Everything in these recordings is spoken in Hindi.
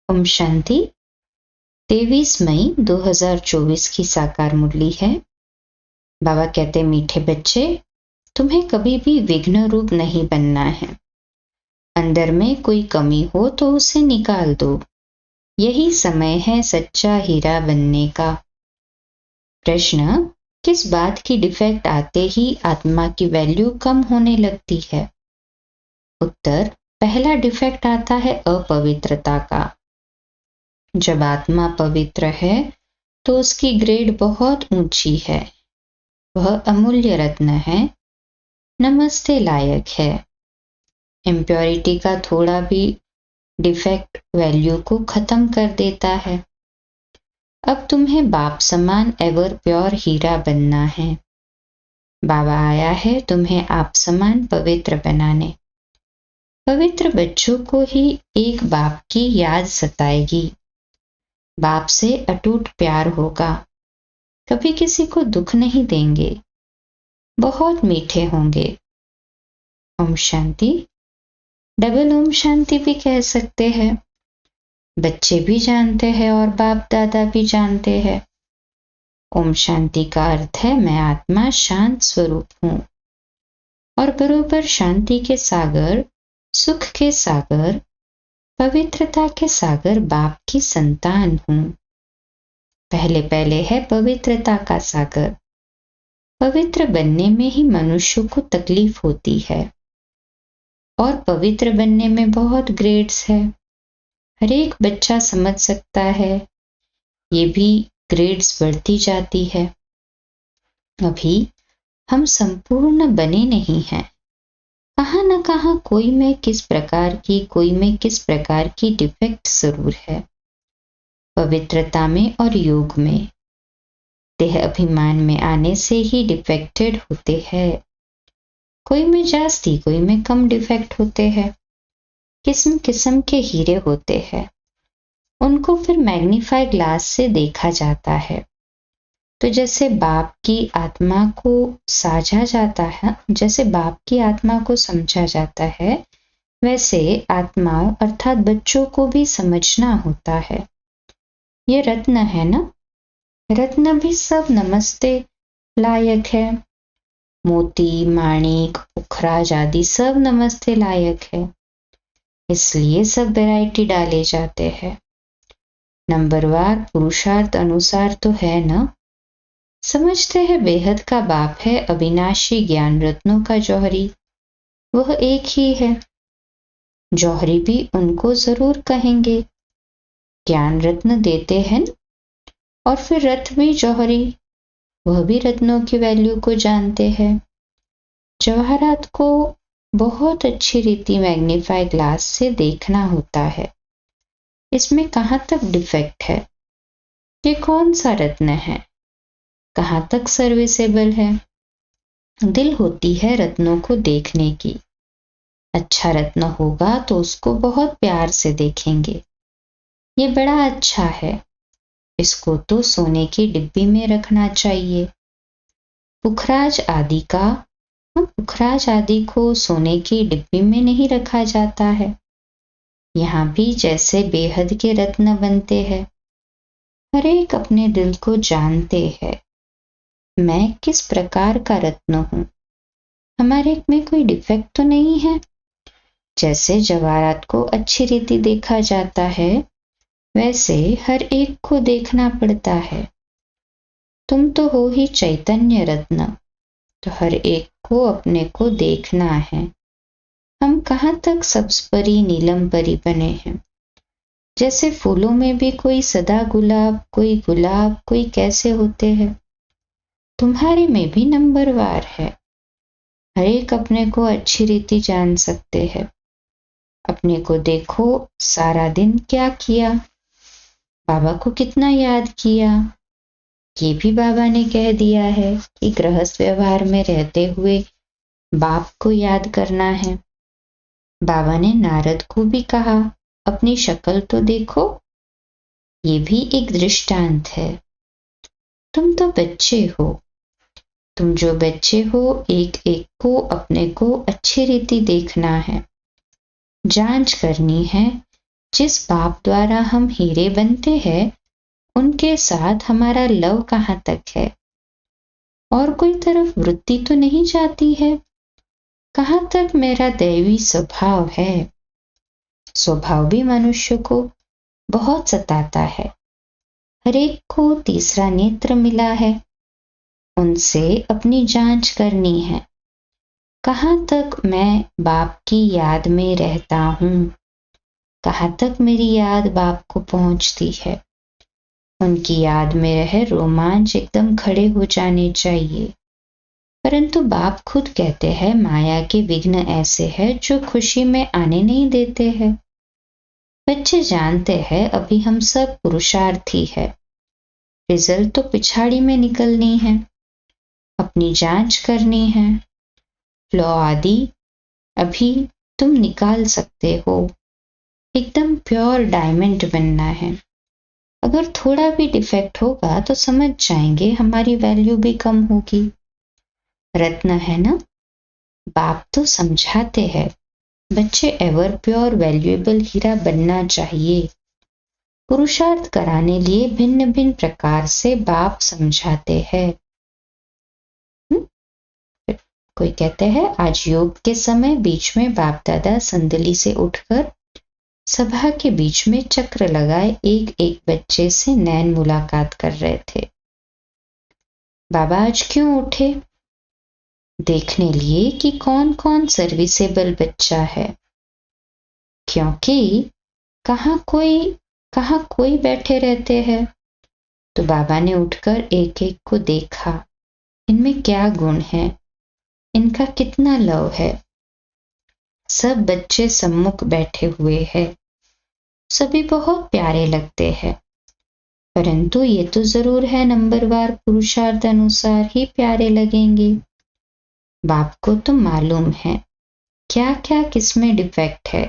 ओम शांति। 23 मई 2024 की साकार मुरली है। बाबा कहते, मीठे बच्चे, तुम्हें कभी भी विघ्न रूप नहीं बनना है। अंदर में कोई कमी हो तो उसे निकाल दो। यही समय है सच्चा हीरा बनने का। प्रश्न, किस बात की डिफेक्ट आते ही आत्मा की वैल्यू कम होने लगती है? उत्तर, पहला डिफेक्ट आता है अपवित्रता का। जब आत्मा पवित्र है तो उसकी ग्रेड बहुत ऊंची है। वह अमूल्य रत्न है, नमस्ते लायक है। इम्प्योरिटी का थोड़ा भी डिफेक्ट वैल्यू को खत्म कर देता है। अब तुम्हें बाप समान एवर प्योर हीरा बनना है। बाबा आया है तुम्हें आप समान पवित्र बनाने। पवित्र बच्चों को ही एक बाप की याद सताएगी। बाप से अटूट प्यार होगा। कभी किसी को दुख नहीं देंगे। बहुत मीठे होंगे। ओम शांति। डबल ओम शांति भी कह सकते हैं। बच्चे भी जानते हैं और बाप दादा भी जानते हैं। ओम शांति का अर्थ है मैं आत्मा शांत स्वरूप हूँ और बरोबर शांति के सागर, सुख के सागर, पवित्रता के सागर बाप की संतान हूँ। पहले पहले है पवित्रता का सागर। पवित्र बनने में ही मनुष्य को तकलीफ होती है और पवित्र बनने में बहुत ग्रेड्स है। हर एक बच्चा समझ सकता है। ये भी ग्रेड्स बढ़ती जाती है। अभी हम संपूर्ण बने नहीं हैं। कहाँ न कहाँ कोई में किस प्रकार की डिफेक्ट जरूर है। पवित्रता में और योग में। देह अभिमान में आने से ही डिफेक्टेड होते हैं। कोई में जास्ती, कोई में कम डिफेक्ट होते हैं। किस्म किस्म के हीरे होते हैं। उनको फिर मैग्नीफाई ग्लास से देखा जाता है। तो जैसे बाप की आत्मा को साझा जाता है, जैसे बाप की आत्मा को समझा जाता है, वैसे आत्माओं अर्थात बच्चों को भी समझना होता है। ये रत्न है ना। रत्न भी सब नमस्ते लायक है। मोती, माणिक, पुखराज आदि सब नमस्ते लायक है। इसलिए सब वैरायटी डाले जाते हैं। नंबरवार पुरुषार्थ अनुसार तो है ना। समझते हैं बेहद का बाप है अविनाशी ज्ञान रत्नों का जौहरी। वह एक ही है। जौहरी भी उनको जरूर कहेंगे। ज्ञान रत्न देते हैं और फिर रथ भी जौहरी। वह भी रत्नों की वैल्यू को जानते हैं। जवाहरात को बहुत अच्छी रीति मैग्नीफाई ग्लास से देखना होता है। इसमें कहाँ तक डिफेक्ट है, ये कौन सा रत्न है, कहाँ तक सर्विसेबल है। दिल होती है रत्नों को देखने की। अच्छा रत्न होगा तो उसको बहुत प्यार से देखेंगे। ये बड़ा अच्छा है, इसको तो सोने की डिब्बी में रखना चाहिए। पुखराज आदि को सोने की डिब्बी में नहीं रखा जाता है। यहाँ भी जैसे बेहद के रत्न बनते हैं। हर एक अपने दिल को जानते हैं मैं किस प्रकार का रत्न हूँ। हमारे में कोई डिफेक्ट तो नहीं है। जैसे जवाहरात को अच्छी रीति देखा जाता है, वैसे हर एक को देखना पड़ता है। तुम तो हो ही चैतन्य रत्न, तो हर एक को अपने को देखना है। हम कहाँ तक सब्ज परी, नीलम परी बने हैं। जैसे फूलों में भी कोई सदा गुलाब, कोई कैसे होते हैं। तुम्हारे में भी नंबरवार है। हर एक अपने को अच्छी रीति जान सकते हैं। अपने को देखो, सारा दिन क्या किया, बाबा को कितना याद किया। ये भी बाबा ने कह दिया है कि गृहस्थ व्यवहार में रहते हुए बाप को याद करना है। बाबा ने नारद को भी कहा अपनी शक्ल तो देखो। ये भी एक दृष्टांत है। तुम तो बच्चे हो। तुम जो बच्चे हो, एक एक को अपने को अच्छी रीति देखना है, जांच करनी है जिस बाप द्वारा हम हीरे बनते हैं, उनके साथ हमारा लव कहाँ तक है? और कोई तरफ वृत्ति तो नहीं जाती है? कहाँ तक मेरा दैवी स्वभाव है? स्वभाव भी मनुष्य को बहुत सताता है। हरेक को तीसरा नेत्र मिला है, उनसे अपनी जांच करनी है। कहाँ तक मैं बाप की याद में रहता हूँ? कहाँ तक मेरी याद बाप को पहुंचती है? उनकी याद में रह रोमांच एकदम खड़े हो जाने चाहिए। परंतु बाप खुद कहते हैं माया के विघ्न ऐसे हैं जो खुशी में आने नहीं देते हैं। बच्चे जानते हैं अभी हम सब पुरुषार्थी है, रिजल्ट तो पिछाड़ी में निकलनी है, अपनी जांच करनी है। फ्लॉ आदि अभी तुम निकाल सकते हो। एकदम प्योर डायमंड बनना है। अगर थोड़ा भी डिफेक्ट होगा तो समझ जाएंगे हमारी वैल्यू भी कम होगी। रत्न है ना, बाप तो समझाते हैं बच्चे एवर प्योर वैल्यूएबल हीरा बनना चाहिए। पुरुषार्थ कराने लिए भिन्न भिन्न प्रकार से बाप समझाते हैं। कोई कहते हैं आज योग के समय बीच में बाप दादा संदली से उठकर सभा के बीच में चक्र लगाए एक एक बच्चे से नैन मुलाकात कर रहे थे। बाबा आज क्यों उठे? देखने लिए कि कौन कौन सर्विसेबल बच्चा है, क्योंकि कहाँ कोई बैठे रहते हैं। तो बाबा ने उठकर एक एक को देखा, इनमें क्या गुण है, इनका कितना लव है। सब बच्चे सम्मुख बैठे हुए हैं, सभी बहुत प्यारे लगते हैं, परंतु ये तो जरूर है नंबरवार पुरुषार्थ अनुसार ही प्यारे लगेंगे। बाप को तो मालूम है क्या क्या किसमें डिफेक्ट है,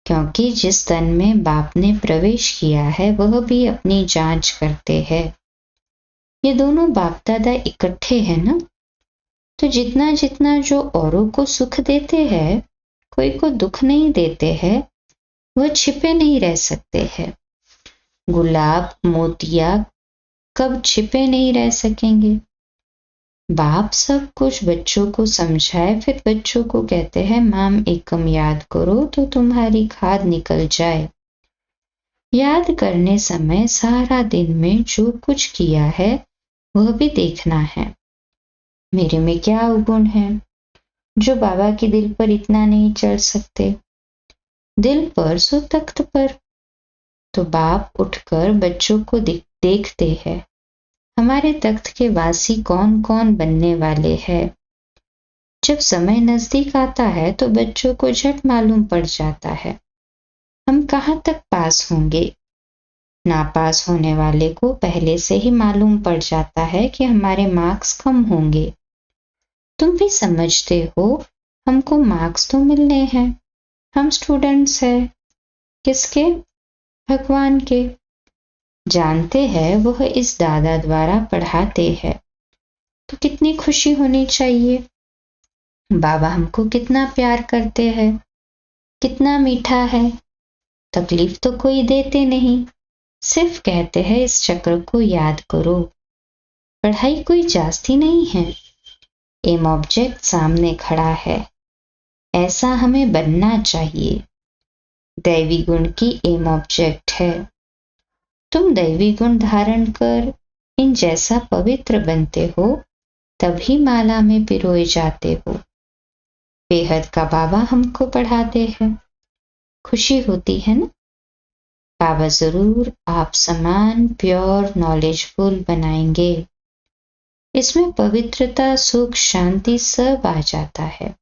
क्योंकि जिस तन में बाप ने प्रवेश किया है वह भी अपनी जांच करते हैं। ये दोनों बाप दादा इकट्ठे हैं ना, तो जितना जितना जो औरों को सुख देते हैं, कोई को दुख नहीं देते हैं, वह छिपे नहीं रह सकते हैं। गुलाब मोतिया कब छिपे नहीं रह सकेंगे। बाप सब कुछ बच्चों को समझाए, फिर बच्चों को कहते हैं माम एकम याद करो तो तुम्हारी खाद निकल जाए। याद करने समय सारा दिन में जो कुछ किया है वह भी देखना है। मेरे में क्या अवगुण है जो बाबा के दिल पर इतना नहीं चढ़ सकते? दिल पर सो तख्त पर। तो बाप उठकर बच्चों को देखते हैं हमारे तख्त के वासी कौन कौन बनने वाले हैं। जब समय नजदीक आता है तो बच्चों को झट मालूम पड़ जाता है हम कहाँ तक पास होंगे। नापास होने वाले को पहले से ही मालूम पड़ जाता है कि हमारे मार्क्स कम होंगे। तुम भी समझते हो हमको मार्क्स तो मिलने हैं, हम स्टूडेंट्स हैं। किसके? भगवान के। जानते हैं वह इस दादा द्वारा पढ़ाते हैं, तो कितनी खुशी होनी चाहिए। बाबा हमको कितना प्यार करते हैं, कितना मीठा है। तकलीफ तो कोई देते नहीं, सिर्फ कहते हैं इस चक्र को याद करो। पढ़ाई कोई जास्ती नहीं है, एम ऑब्जेक्ट सामने खड़ा है, ऐसा हमें बनना चाहिए। दैवी गुण की एम ऑब्जेक्ट है। तुम दैवी गुण धारण कर इन जैसा पवित्र बनते हो, तभी माला में पिरोए जाते हो। बेहद का बाबा हमको पढ़ाते हैं, खुशी होती है ना। बाबा जरूर आप समान प्योर नॉलेजफुल बनाएंगे। इसमें पवित्रता सुख शांति सब आ जाता है।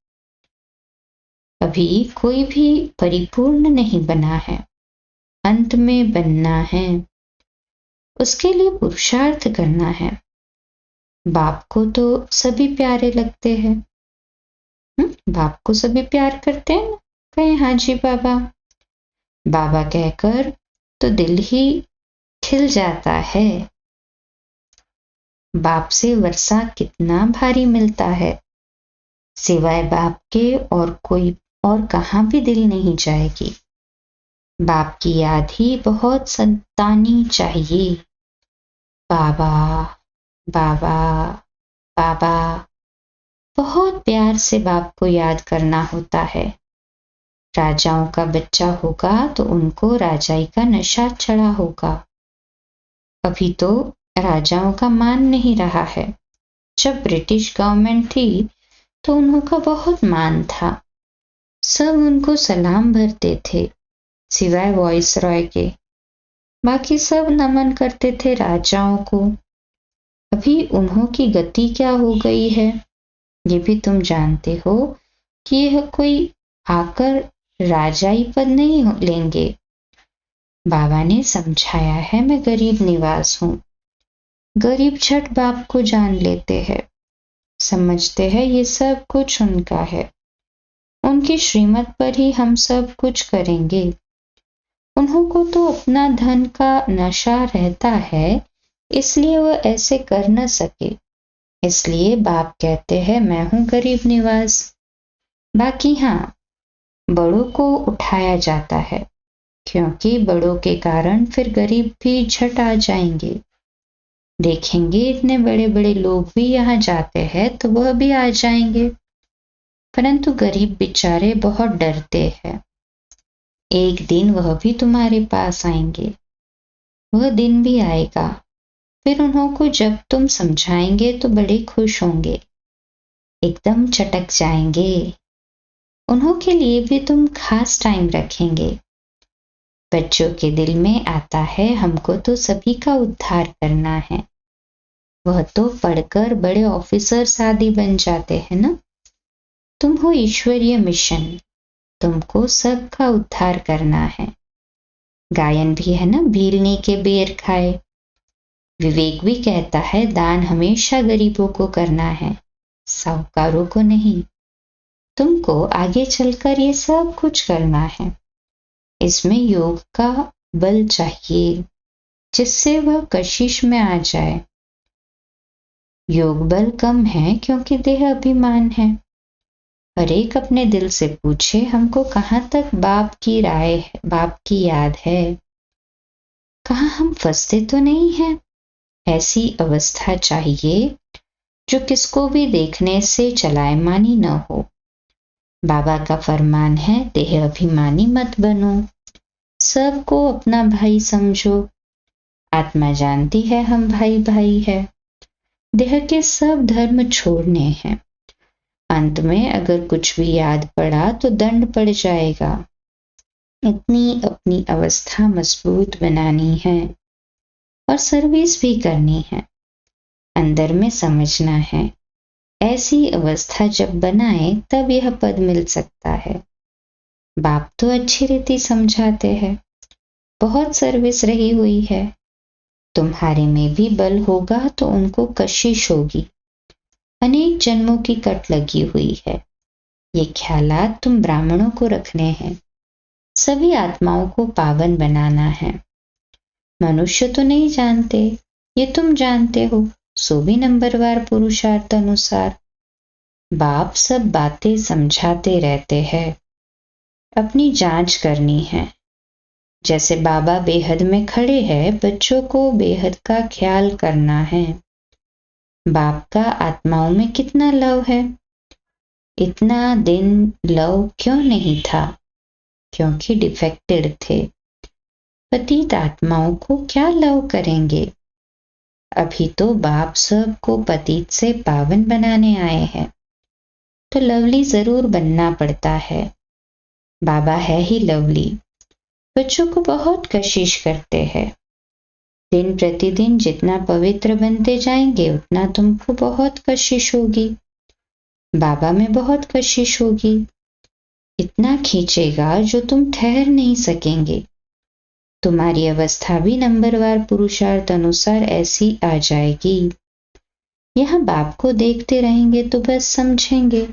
अभी कोई भी परिपूर्ण नहीं बना है, अंत में बनना है। उसके लिए पुरुषार्थ करना है। बाप को तो सभी प्यारे लगते हैं। बाप को सभी प्यार करते हैं ना? कहे हाँ जी बाबा। बाबा कहकर तो दिल ही खिल जाता है। बाप से वर्षा कितना भारी मिलता है, सिवाय बाप के और कोई और कहाँ भी दिल नहीं जाएगी। बाप की याद ही बहुत सतानी चाहिए। बाबा बाबा बाबा, बहुत प्यार से बाप को याद करना होता है। राजाओं का बच्चा होगा तो उनको राजाई का नशा चढ़ा होगा। अभी तो राजाओं का मान नहीं रहा है। जब ब्रिटिश गवर्नमेंट थी तो उनका बहुत मान था। सब उनको सलाम भरते थे, सिवाय वॉइस रॉय के। बाकी सब नमन करते थे राजाओं को। अभी उन्हों की गति क्या हो गई है, ये भी तुम जानते हो कि यह कोई आकर राजाई पद नहीं लेंगे। बाबा ने समझाया है, मैं गरीब निवास हूं। गरीब झट बाप को जान लेते हैं, समझते हैं ये सब कुछ उनका है। उनकी श्रीमत पर ही हम सब कुछ करेंगे। उन्हों को तो अपना धन का नशा रहता है, इसलिए वह ऐसे कर न सके। इसलिए बाप कहते हैं मैं हूं गरीब निवास। बाकी हाँ, बड़ों को उठाया जाता है, क्योंकि बड़ों के कारण फिर गरीब भी झट आ जाएंगे। देखेंगे इतने बड़े बड़े लोग भी यहाँ जाते हैं तो वह भी आ जाएंगे। परंतु गरीब बेचारे बहुत डरते हैं। एक दिन वह भी तुम्हारे पास आएंगे। वह दिन भी आएगा, फिर उन्हों को जब तुम समझाएंगे तो बड़े खुश होंगे, एकदम चटक जाएंगे। उन्हों के लिए भी तुम खास टाइम रखेंगे। बच्चों के दिल में आता है हमको तो सभी का उद्धार करना है। वह तो पढ़कर बड़े ऑफिसर्स आदि बन जाते हैं ना। तुम हो ईश्वरीय मिशन, तुमको सबका उद्धार करना है। गायन भी है ना, भीलनी के बेर खाए। विवेक भी कहता है दान हमेशा गरीबों को करना है, साहूकारों को नहीं। तुमको आगे चलकर ये सब कुछ करना है। इसमें योग का बल चाहिए, जिससे वह कशिश में आ जाए। योग बल कम है क्योंकि देह अभिमान है। हर एक अपने दिल से पूछे हमको कहाँ तक बाप की राय है, बाप की याद है। कहाँ हम फंसते तो नहीं हैं। ऐसी अवस्था चाहिए जो किसको भी देखने से चलायमानी न हो। बाबा का फरमान है देह अभिमानी मत बनो, सबको अपना भाई समझो। आत्मा जानती है हम भाई भाई है। देह के सब धर्म छोड़ने हैं। अंत में अगर कुछ भी याद पड़ा तो दंड पड़ जाएगा। इतनी अपनी अवस्था मजबूत बनानी है और सर्विस भी करनी है। अंदर में समझना है, ऐसी अवस्था जब बनाए तब यह पद मिल सकता है। बाप तो अच्छी रीति समझाते हैं, बहुत सर्विस रही हुई है। तुम्हारे में भी बल होगा तो उनको कशिश होगी। अनेक जन्मों की कट लगी हुई है। ये ख्यालात तुम ब्राह्मणों को रखने हैं। सभी आत्माओं को पावन बनाना है। मनुष्य तो नहीं जानते, ये तुम जानते हो, सो भी नंबरवार पुरुषार्थ अनुसार। बाप सब बातें समझाते रहते हैं। अपनी जांच करनी है। जैसे बाबा बेहद में खड़े हैं, बच्चों को बेहद का ख्याल करना है। बाप का आत्माओं में कितना लव है। इतना दिन लव क्यों नहीं था? क्योंकि डिफेक्टेड थे। पतित आत्माओं को क्या लव करेंगे? अभी तो बाप सब को पतित से पावन बनाने आए हैं, तो लवली जरूर बनना पड़ता है। बाबा है ही लवली। बच्चों को बहुत कशिश करते हैं। दिन प्रतिदिन जितना पवित्र बनते जाएंगे उतना तुमको बहुत कशिश होगी। बाबा में बहुत कशिश होगी। इतना खींचेगा जो तुम ठहर नहीं सकेंगे। तुम्हारी अवस्था भी नंबरवार पुरुषार्थ अनुसार ऐसी आ जाएगी। यहाँ बाप को देखते रहेंगे तो बस समझेंगे।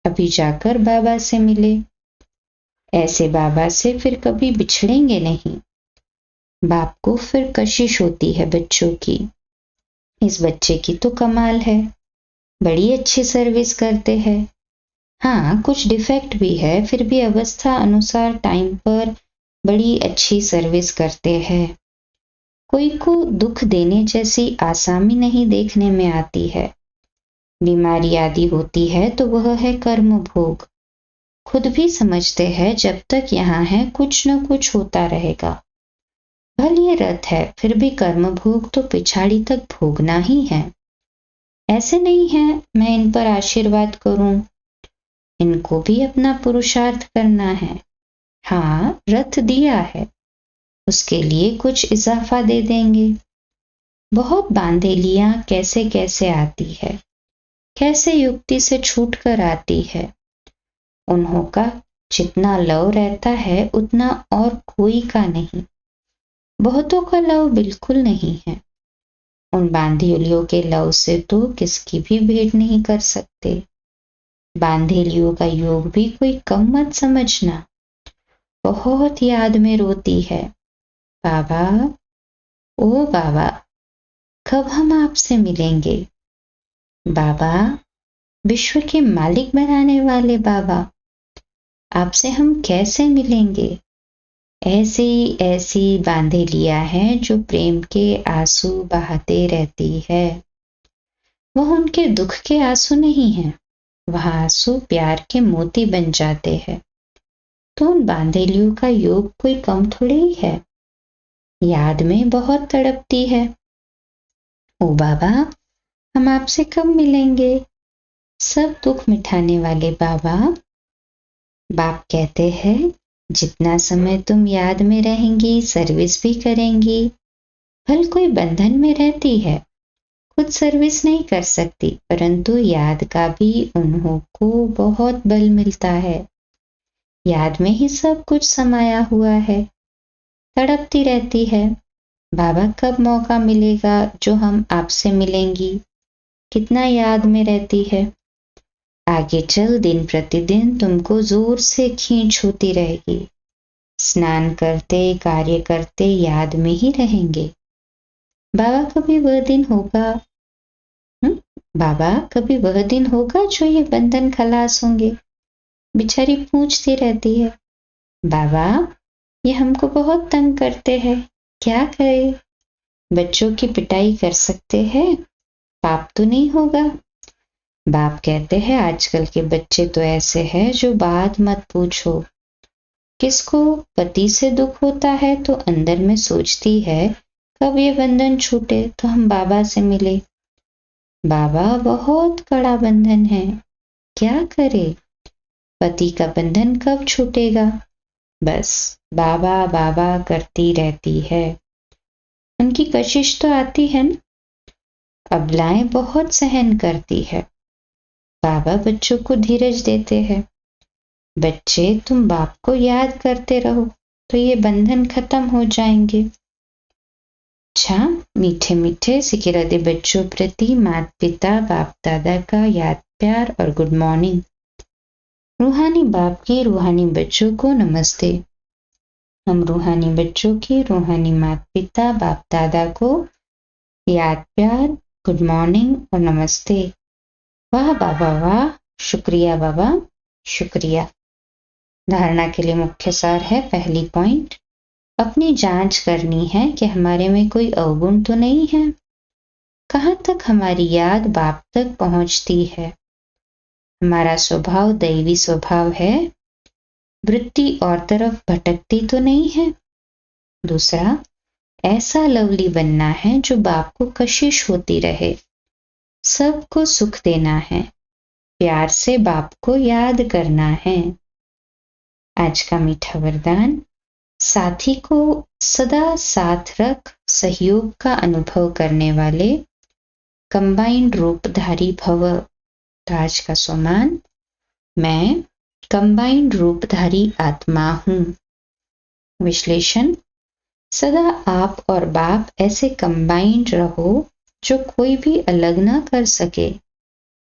अभी जाकर बाबा से मिले। ऐसे बाबा से फिर कभी बिछड़ेंगे नहीं। बाप को फिर कशिश होती है बच्चों की। इस बच्चे की तो कमाल है, बड़ी अच्छी सर्विस करते हैं। हाँ, कुछ डिफेक्ट भी है, फिर भी अवस्था अनुसार टाइम पर बड़ी अच्छी सर्विस करते हैं। कोई को दुख देने जैसी आसामी नहीं देखने में आती है। बीमारी आदि होती है तो वह है कर्म भोग। खुद भी समझते हैं जब तक यहाँ है कुछ न कुछ होता रहेगा। भल ये रथ है, फिर भी कर्म भोग तो पिछाड़ी तक भोगना ही है। ऐसे नहीं है मैं इन पर आशीर्वाद करूं, इनको भी अपना पुरुषार्थ करना है। हाँ, रथ दिया है, उसके लिए कुछ इजाफा दे देंगे। बहुत बांधेलियां कैसे कैसे आती है, कैसे युक्ति से छूट कर आती है। उन्हों का जितना लव रहता है उतना और कोई का नहीं। बहुतों का लव बिल्कुल नहीं है। उन बांधेलियों के लव से तो किसकी भी भेंट नहीं कर सकते। बांधेलियों का योग भी कोई कम मत समझना। बहुत याद में रोती है, बाबा, ओ बाबा, कब हम आपसे मिलेंगे? बाबा, विश्व के मालिक बनाने वाले बाबा, आपसे हम कैसे मिलेंगे? ऐसी ऐसी बांधेलिया है जो प्रेम के आंसू बहाते रहती है। वह उनके दुख के आंसू नहीं है, वह आंसू प्यार के मोती बन जाते हैं। तो उन बांधेलियों का योग कोई कम थोड़े ही है। याद में बहुत तड़पती है। ओ बाबा, हम आपसे कब मिलेंगे? सब दुख मिटाने वाले बाबा। बाप कहते हैं, जितना समय तुम याद में रहेंगी सर्विस भी करेंगी। भल कोई बंधन में रहती है, खुद सर्विस नहीं कर सकती, परंतु याद का भी उन्हों को बहुत बल मिलता है। याद में ही सब कुछ समाया हुआ है। तड़पती रहती है, बाबा कब मौका मिलेगा जो हम आपसे मिलेंगी। कितना याद में रहती है। आगे चल दिन प्रतिदिन तुमको जोर से खींच होती रहेगी। स्नान करते कार्य करते याद में ही रहेंगे। बाबा कभी वह दिन होगा, बाबा कभी वह दिन होगा जो ये बंधन खलास होंगे। बेचारी पूछती रहती है, बाबा ये हमको बहुत तंग करते हैं, क्या करे? बच्चों की पिटाई कर सकते हैं, पाप तो नहीं होगा। बाप कहते हैं, आजकल के बच्चे तो ऐसे हैं जो बात मत पूछो। किसको पति से दुख होता है तो अंदर में सोचती है कब ये बंधन छूटे तो हम बाबा से मिले। बाबा बहुत कड़ा बंधन है, क्या करे? पति का बंधन कब छूटेगा? बस बाबा बाबा करती रहती है। उनकी कशिश तो आती है ना, अबलाएं बहुत सहन करती है। बाबा बच्चों को धीरज देते हैं, बच्चे तुम बाप को याद करते रहो तो ये बंधन खत्म हो जाएंगे। अच्छा, मीठे मीठे सिकिरदे बच्चों प्रति माता पिता बाप दादा का याद प्यार और गुड मॉर्निंग। रूहानी बाप की रूहानी बच्चों को नमस्ते। हम रूहानी बच्चों की रूहानी माता पिता बाप दादा को याद प्यार, गुड मॉर्निंग और नमस्ते। वाह बाबा वाह, शुक्रिया बाबा, शुक्रिया। धारणा के लिए मुख्य सार है, पहली पॉइंट, अपनी जांच करनी है कि हमारे में कोई अवगुण तो नहीं है। कहाँ तक हमारी याद बाप तक पहुंचती है? हमारा स्वभाव दैवी स्वभाव है, वृत्ति और तरफ भटकती तो नहीं है। दूसरा, ऐसा लवली बनना है जो बाप को कशिश होती रहे, सबको सुख देना है, प्यार से बाप को याद करना है। आज का मीठा वरदान, साथी को सदा साथ रख सहयोग का अनुभव करने वाले कंबाइंड रूपधारी भव। आज का सोमान, मैं कंबाइंड रूपधारी आत्मा हूं। विश्लेषण, सदा आप और बाप ऐसे कंबाइंड रहो जो कोई भी अलग ना कर सके।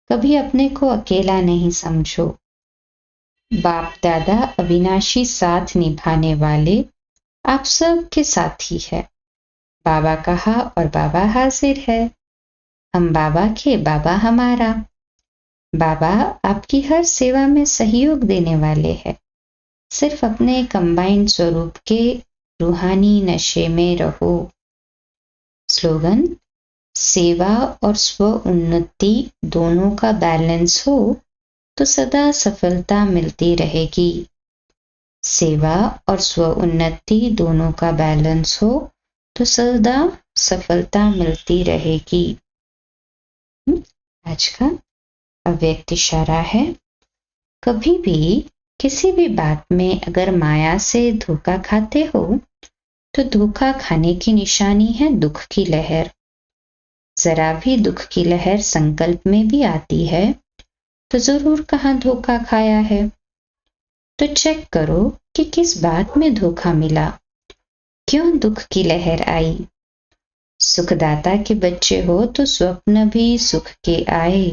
कभी अपने को अकेला नहीं समझो। बाप दादा अविनाशी साथ निभाने वाले आप सब के साथी है। बाबा कहा और बाबा हाजिर है। हम बाबा के, बाबा हमारा। बाबा आपकी हर सेवा में सहयोग देने वाले हैं। सिर्फ अपने कंबाइंड स्वरूप के रूहानी नशे में रहो। स्लोगन: सेवा और स्व उन्नति दोनों का बैलेंस हो तो सदा सफलता मिलती रहेगी। सेवा और स्व उन्नति दोनों का बैलेंस हो तो सदा सफलता मिलती रहेगी। आज का अव्यक्त इशारा है, कभी भी किसी भी बात में अगर माया से धोखा खाते हो तो धोखा खाने की निशानी है दुख की लहर। जरा भी दुख की लहर संकल्प में भी आती है तो जरूर कहाँ धोखा खाया है। तो चेक करो कि किस बात में धोखा मिला, क्यों दुख की लहर आई। सुखदाता के बच्चे हो तो स्वप्न भी सुख के आए,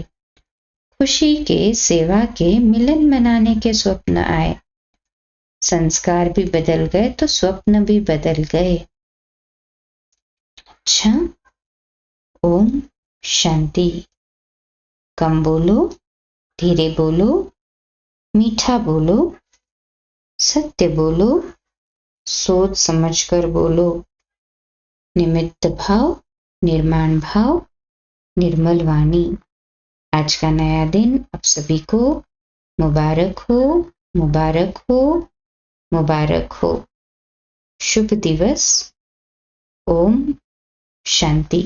खुशी के सेवा के मिलन मनाने के स्वप्न आए। संस्कार भी बदल गए तो स्वप्न भी बदल गए। अच्छा, ओम शांति। कम बोलो, धीरे बोलो, मीठा बोलो, सत्य बोलो, सोच समझकर बोलो। निमित्त भाव, निर्माण भाव, निर्मल वाणी। आज का नया दिन आप सभी को मुबारक हो, मुबारक हो, मुबारक हो। शुभ दिवस। ओम शांति।